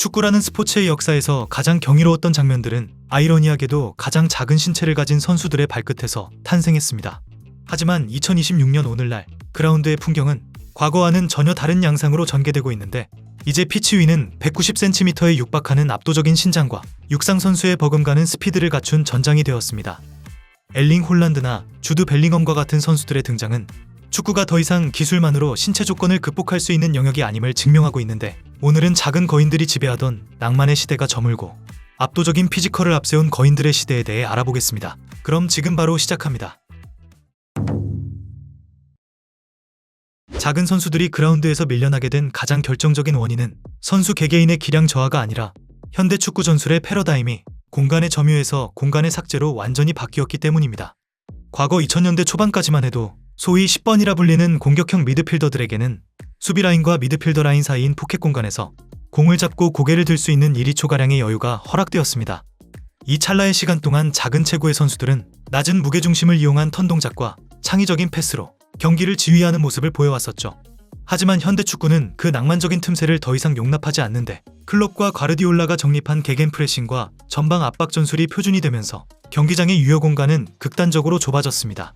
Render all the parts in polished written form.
축구라는 스포츠의 역사에서 가장 경이로웠던 장면들은 아이러니하게도 가장 작은 신체를 가진 선수들의 발끝에서 탄생했습니다. 하지만 2026년 오늘날 그라운드의 풍경은 과거와는 전혀 다른 양상으로 전개되고 있는데, 이제 피치 위는 190cm에 육박하는 압도적인 신장과 육상 선수의 버금가는 스피드를 갖춘 전장이 되었습니다. 엘링 홀란드나 주드 벨링엄과 같은 선수들의 등장은 축구가 더 이상 기술만으로 신체 조건을 극복할 수 있는 영역이 아님을 증명하고 있는데, 오늘은 작은 거인들이 지배하던 낭만의 시대가 저물고 압도적인 피지컬을 앞세운 거인들의 시대에 대해 알아보겠습니다. 그럼 지금 바로 시작합니다. 작은 선수들이 그라운드에서 밀려나게 된 가장 결정적인 원인은 선수 개개인의 기량 저하가 아니라 현대 축구 전술의 패러다임이 공간의 점유에서 공간의 삭제로 완전히 바뀌었기 때문입니다. 과거 2000년대 초반까지만 해도 소위 10번이라 불리는 공격형 미드필더들에게는 수비라인과 미드필더 라인 사이인 포켓 공간에서 공을 잡고 고개를 들 수 있는 1~2초가량의 여유가 허락되었습니다. 이 찰나의 시간 동안 작은 체구의 선수들은 낮은 무게중심을 이용한 턴 동작과 창의적인 패스로 경기를 지휘하는 모습을 보여왔었죠. 하지만 현대 축구는 그 낭만적인 틈새를 더 이상 용납하지 않는데, 클롭과 과르디올라가 정립한 게겐프레싱과 전방 압박 전술이 표준이 되면서 경기장의 유효 공간은 극단적으로 좁아졌습니다.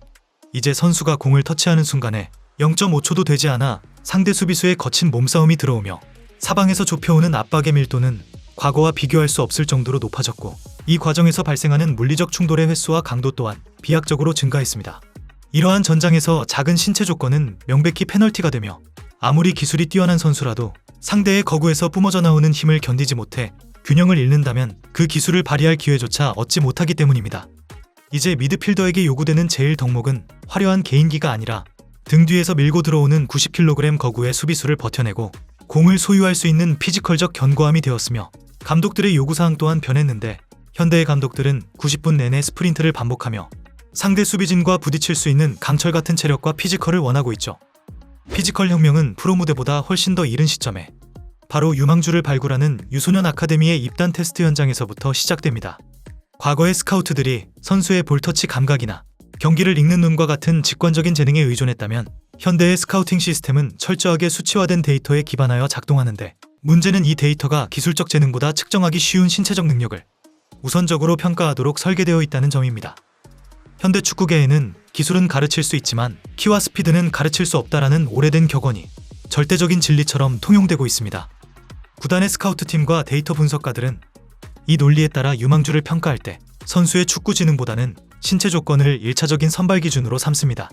이제 선수가 공을 터치하는 순간에 0.5초도 되지 않아 상대 수비수의 거친 몸싸움이 들어오며 사방에서 좁혀오는 압박의 밀도는 과거와 비교할 수 없을 정도로 높아졌고, 이 과정에서 발생하는 물리적 충돌의 횟수와 강도 또한 비약적으로 증가했습니다. 이러한 전장에서 작은 신체 조건은 명백히 페널티가 되며, 아무리 기술이 뛰어난 선수라도 상대의 거구에서 뿜어져 나오는 힘을 견디지 못해 균형을 잃는다면 그 기술을 발휘할 기회조차 얻지 못하기 때문입니다. 이제 미드필더에게 요구되는 제일 덕목은 화려한 개인기가 아니라 등 뒤에서 밀고 들어오는 90kg 거구의 수비수를 버텨내고 공을 소유할 수 있는 피지컬적 견고함이 되었으며, 감독들의 요구사항 또한 변했는데, 현대의 감독들은 90분 내내 스프린트를 반복하며 상대 수비진과 부딪힐 수 있는 강철 같은 체력과 피지컬을 원하고 있죠. 피지컬 혁명은 프로 무대보다 훨씬 더 이른 시점에 바로 유망주를 발굴하는 유소년 아카데미의 입단 테스트 현장에서부터 시작됩니다. 과거의 스카우트들이 선수의 볼터치 감각이나 경기를 읽는 눈과 같은 직관적인 재능에 의존했다면, 현대의 스카우팅 시스템은 철저하게 수치화된 데이터에 기반하여 작동하는데, 문제는 이 데이터가 기술적 재능보다 측정하기 쉬운 신체적 능력을 우선적으로 평가하도록 설계되어 있다는 점입니다. 현대 축구계에는 기술은 가르칠 수 있지만 키와 스피드는 가르칠 수 없다라는 오래된 격언이 절대적인 진리처럼 통용되고 있습니다. 구단의 스카우트팀과 데이터 분석가들은 이 논리에 따라 유망주를 평가할 때 선수의 축구 지능보다는 신체 조건을 1차적인 선발 기준으로 삼습니다.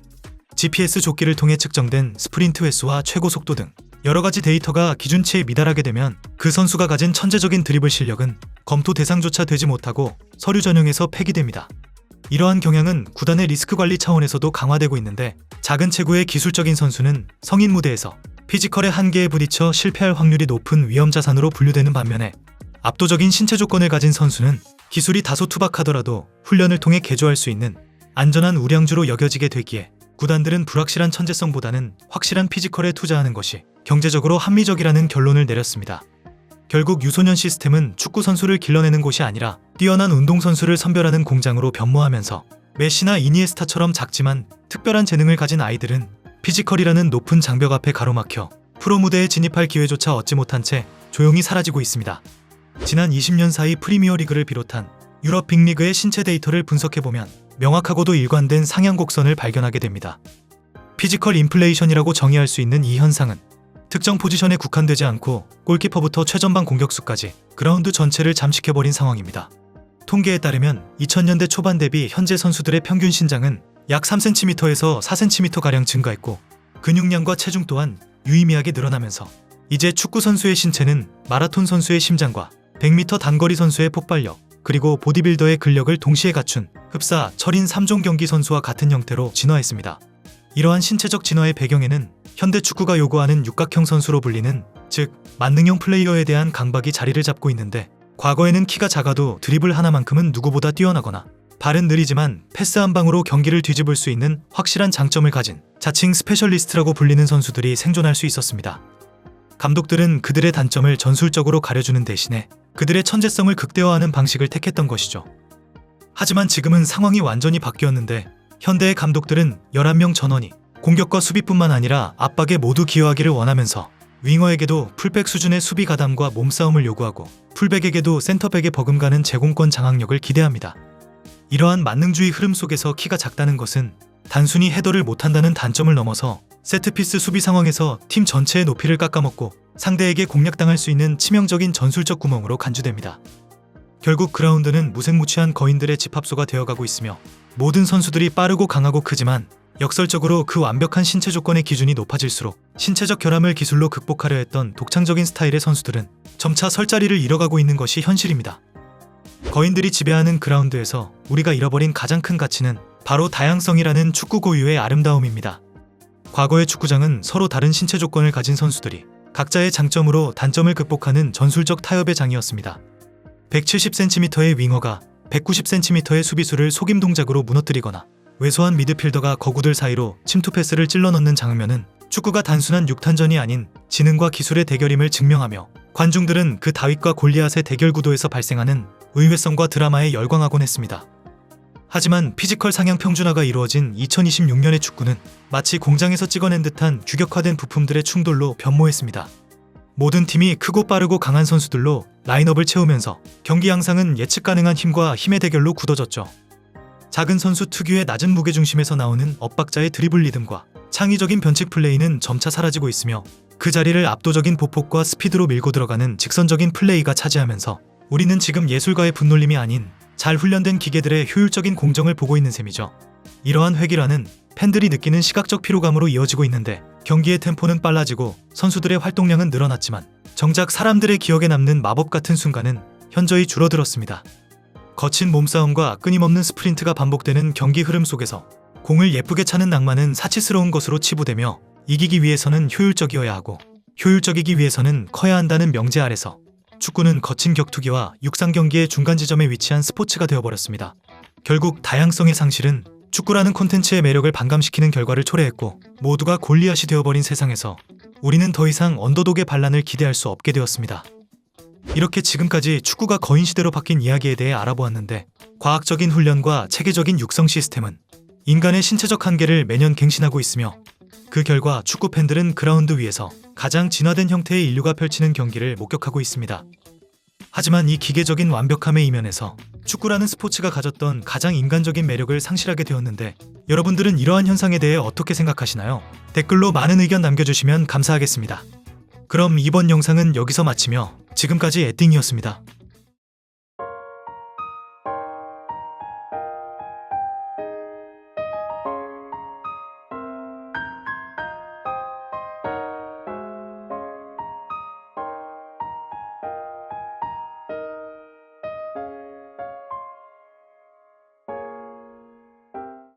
GPS 조끼를 통해 측정된 스프린트 횟수와 최고 속도 등 여러 가지 데이터가 기준치에 미달하게 되면 그 선수가 가진 천재적인 드리블 실력은 검토 대상조차 되지 못하고 서류 전형에서 폐기됩니다. 이러한 경향은 구단의 리스크 관리 차원에서도 강화되고 있는데, 작은 체구의 기술적인 선수는 성인 무대에서 피지컬의 한계에 부딪혀 실패할 확률이 높은 위험자산으로 분류되는 반면에, 압도적인 신체 조건을 가진 선수는 기술이 다소 투박하더라도 훈련을 통해 개조할 수 있는 안전한 우량주로 여겨지게 되기에, 구단들은 불확실한 천재성보다는 확실한 피지컬에 투자하는 것이 경제적으로 합리적이라는 결론을 내렸습니다. 결국 유소년 시스템은 축구 선수를 길러내는 곳이 아니라 뛰어난 운동선수를 선별하는 공장으로 변모하면서, 메시나 이니에스타처럼 작지만 특별한 재능을 가진 아이들은 피지컬이라는 높은 장벽 앞에 가로막혀 프로 무대에 진입할 기회조차 얻지 못한 채 조용히 사라지고 있습니다. 지난 20년 사이 프리미어리그를 비롯한 유럽 빅리그의 신체 데이터를 분석해보면 명확하고도 일관된 상향 곡선을 발견하게 됩니다. 피지컬 인플레이션이라고 정의할 수 있는 이 현상은 특정 포지션에 국한되지 않고 골키퍼부터 최전방 공격수까지 그라운드 전체를 잠식해버린 상황입니다. 통계에 따르면 2000년대 초반 대비 현재 선수들의 평균 신장은 약 3cm에서 4cm가량 증가했고, 근육량과 체중 또한 유의미하게 늘어나면서 이제 축구 선수의 신체는 마라톤 선수의 심장과 100m 단거리 선수의 폭발력, 그리고 보디빌더의 근력을 동시에 갖춘 흡사 철인 3종 경기 선수와 같은 형태로 진화했습니다. 이러한 신체적 진화의 배경에는 현대 축구가 요구하는 육각형 선수로 불리는, 즉 만능형 플레이어에 대한 강박이 자리를 잡고 있는데, 과거에는 키가 작아도 드리블 하나만큼은 누구보다 뛰어나거나 발은 느리지만 패스 한 방으로 경기를 뒤집을 수 있는 확실한 장점을 가진 자칭 스페셜리스트라고 불리는 선수들이 생존할 수 있었습니다. 감독들은 그들의 단점을 전술적으로 가려주는 대신에 그들의 천재성을 극대화하는 방식을 택했던 것이죠. 하지만 지금은 상황이 완전히 바뀌었는데, 현대의 감독들은 11명 전원이 공격과 수비뿐만 아니라 압박에 모두 기여하기를 원하면서 윙어에게도 풀백 수준의 수비 가담과 몸싸움을 요구하고 풀백에게도 센터백의 버금가는 제공권 장악력을 기대합니다. 이러한 만능주의 흐름 속에서 키가 작다는 것은 단순히 헤더를 못한다는 단점을 넘어서 세트피스 수비 상황에서 팀 전체의 높이를 깎아먹고 상대에게 공략당할 수 있는 치명적인 전술적 구멍으로 간주됩니다. 결국 그라운드는 무색무취한 거인들의 집합소가 되어가고 있으며 모든 선수들이 빠르고 강하고 크지만 역설적으로 그 완벽한 신체 조건의 기준이 높아질수록 신체적 결함을 기술로 극복하려 했던 독창적인 스타일의 선수들은 점차 설 자리를 잃어가고 있는 것이 현실입니다. 거인들이 지배하는 그라운드에서 우리가 잃어버린 가장 큰 가치는 바로 다양성이라는 축구 고유의 아름다움입니다. 과거의 축구장은 서로 다른 신체 조건을 가진 선수들이 각자의 장점으로 단점을 극복하는 전술적 타협의 장이었습니다. 170cm의 윙어가 190cm의 수비수를 속임 동작으로 무너뜨리거나 왜소한 미드필더가 거구들 사이로 침투 패스를 찔러 넣는 장면은 축구가 단순한 육탄전이 아닌 지능과 기술의 대결임을 증명하며 관중들은 그 다윗과 골리앗의 대결 구도에서 발생하는 의외성과 드라마에 열광하곤 했습니다. 하지만 피지컬 상향 평준화가 이루어진 2026년의 축구는 마치 공장에서 찍어낸 듯한 규격화된 부품들의 충돌로 변모했습니다. 모든 팀이 크고 빠르고 강한 선수들로 라인업을 채우면서 경기 양상은 예측 가능한 힘과 힘의 대결로 굳어졌죠. 작은 선수 특유의 낮은 무게중심에서 나오는 엇박자의 드리블 리듬과 창의적인 변칙 플레이는 점차 사라지고 있으며 그 자리를 압도적인 보폭과 스피드로 밀고 들어가는 직선적인 플레이가 차지하면서 우리는 지금 예술가의 분놀림이 아닌 잘 훈련된 기계들의 효율적인 공정을 보고 있는 셈이죠. 이러한 회귀라는 팬들이 느끼는 시각적 피로감으로 이어지고 있는데 경기의 템포는 빨라지고 선수들의 활동량은 늘어났지만 정작 사람들의 기억에 남는 마법 같은 순간은 현저히 줄어들었습니다. 거친 몸싸움과 끊임없는 스프린트가 반복되는 경기 흐름 속에서 공을 예쁘게 차는 낭만은 사치스러운 것으로 치부되며 이기기 위해서는 효율적이어야 하고 효율적이기 위해서는 커야 한다는 명제 아래서 축구는 거친 격투기와 육상 경기의 중간 지점에 위치한 스포츠가 되어버렸습니다. 결국 다양성의 상실은 축구라는 콘텐츠의 매력을 반감시키는 결과를 초래했고 모두가 골리앗이 되어버린 세상에서 우리는 더 이상 언더독의 반란을 기대할 수 없게 되었습니다. 이렇게 지금까지 축구가 거인 시대로 바뀐 이야기에 대해 알아보았는데 과학적인 훈련과 체계적인 육성 시스템은 인간의 신체적 한계를 매년 갱신하고 있으며 그 결과 축구 팬들은 그라운드 위에서 가장 진화된 형태의 인류가 펼치는 경기를 목격하고 있습니다. 하지만 이 기계적인 완벽함의 이면에서 축구라는 스포츠가 가졌던 가장 인간적인 매력을 상실하게 되었는데 여러분들은 이러한 현상에 대해 어떻게 생각하시나요? 댓글로 많은 의견 남겨주시면 감사하겠습니다. 그럼 이번 영상은 여기서 마치며 지금까지 에띵이었습니다.